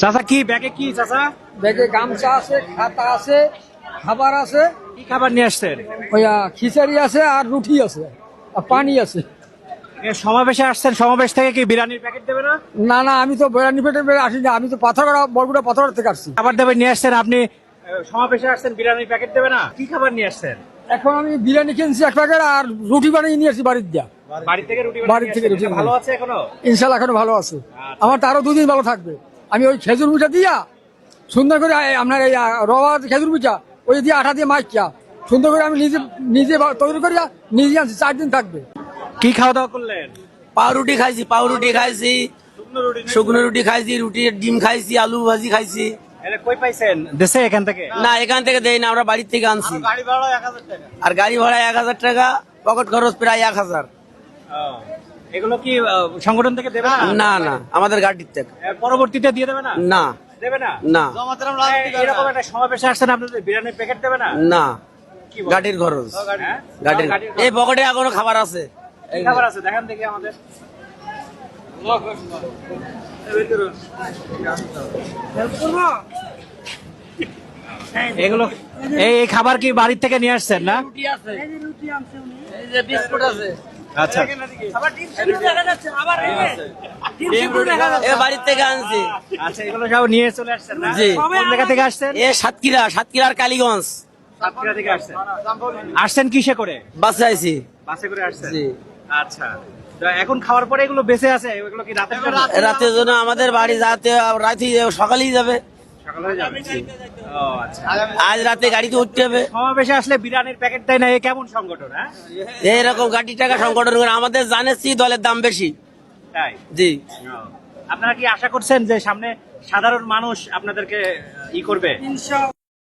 চাচা কি ব্যাগে কি চাচা? ব্যাগে গামছা আছে, খাতা আছে, খাবার আছে, কি খাবার নিয়ে আসছেন? ওই খিচাড়ি আছে আর রুটি আছে আর পানি আছে। এ সমাবেশে আসছেন, সমাবেশ থেকে কি বিরিয়ানির প্যাকেট দেবে না? না না, আমি তো বেড়ানি পেটে আসি না, আমি তো পাথরগড়া বরগুড়া পাথরগড়া থেকে আসছি। খাবার দাবার নিয়ে আসছেন আপনি, সমাবেশে আসছেন, বিরিয়ানির প্যাকেট দেবে না? কি খাবার নিয়ে আসছেন? এখন আমি বিরিয়ানি কিনছি এক প্যাকেট আর রুটি বানিয়ে নিয়ে আসছি বাড়ির দিয়া। বাড়ি থেকে রুটি বাড়ি থেকে রুটি ভালো আছে এখনো? ইনশাল্লাহ এখনো ভালো আছে। আমার তো আরো দুদিন ভালো থাকবে। আমি ওই খেজুর পিঠা দিয়া সুন্দর করে আপনার এই রবা খেজুর পিঠা ওই দিয়ে আঠা দিয়ে মাইকা সুন্দর করে আমি নিজে নিজে তৈরি করিয়া নিজে আনছি, 4 দিন থাকবে। কি খাওয়া দাওয়া করলেন? পাউরুটি খাইছি, শুকনো রুটি শুকনো রুটি খাইছি, রুটির ডিম খাইছি, আলু ভাজি খাইছি। এটা কই পাইছেন? দেশে এখান থেকে? না, এখান থেকে দেই না, আমরা বাড়ির থেকে আনছি। গাড়ি ভাড়া 1000 টাকা। আর গাড়ি ভাড়া 1000 টাকা, পকেট খরচ প্রায় 1000। এগুলো কি সংগঠন থেকে দেবে না? না না, আমাদের গাড়ির থেকে। পরবর্তীতে দিয়ে দেবে না? না দেবে না? না এরকম একটা সমাবেশে আসছেন, আপনাদের বিরিয়ানির প্যাকেট দেবে না? না, কি বলেন? গাড়ির খরচ। হ্যাঁ? গাড়ির গাড়ির এই পকেটে এখনো খাবার আছে। কি খাবার আছে দেখান দেখি আমাদের। এগুলো এই এই খাবার কি বাড়ির থেকে নিয়ে আসছেন না? এই যে বিস্কুট আছে, আচ্ছা, এ বাড়ির থেকে আনছি। আচ্ছা, এগুলো সব নিয়ে চলে আসছেন না? জি। কোন জায়গা থেকে আসছেন? এ সাতক্ষীরার কালীগঞ্জ। সাতক্ষীরা থেকে আসছেন। আসছেন কিসে করে? বাসে আইছি। বাসে করে আসছেন? জি। আচ্ছা, তো এখন খাওয়ার পরে এগুলো বেঁচে আছে, এগুলো কি রাতের জন্য? রাতের জন্য আমাদের বাড়ি রাতে সকালেই যাবে। সকাল হয়ে যাবে? ও আচ্ছা। আজ রাতে গাড়িতে উঠতে হবে। সমাবেশে আসলে বিরিয়ানির প্যাকেট দেয় না, এ কেমন সংগঠন? হ্যাঁ, এইরকম গাড়ি টাকা সংগঠন করে আমাদের জানেছি, দলের দাম বেশি। তাই? জি। ও। আপনারা কি আশা করছেন যে সামনে সাধারণ মানুষ আপনাদেরকে ই করবে?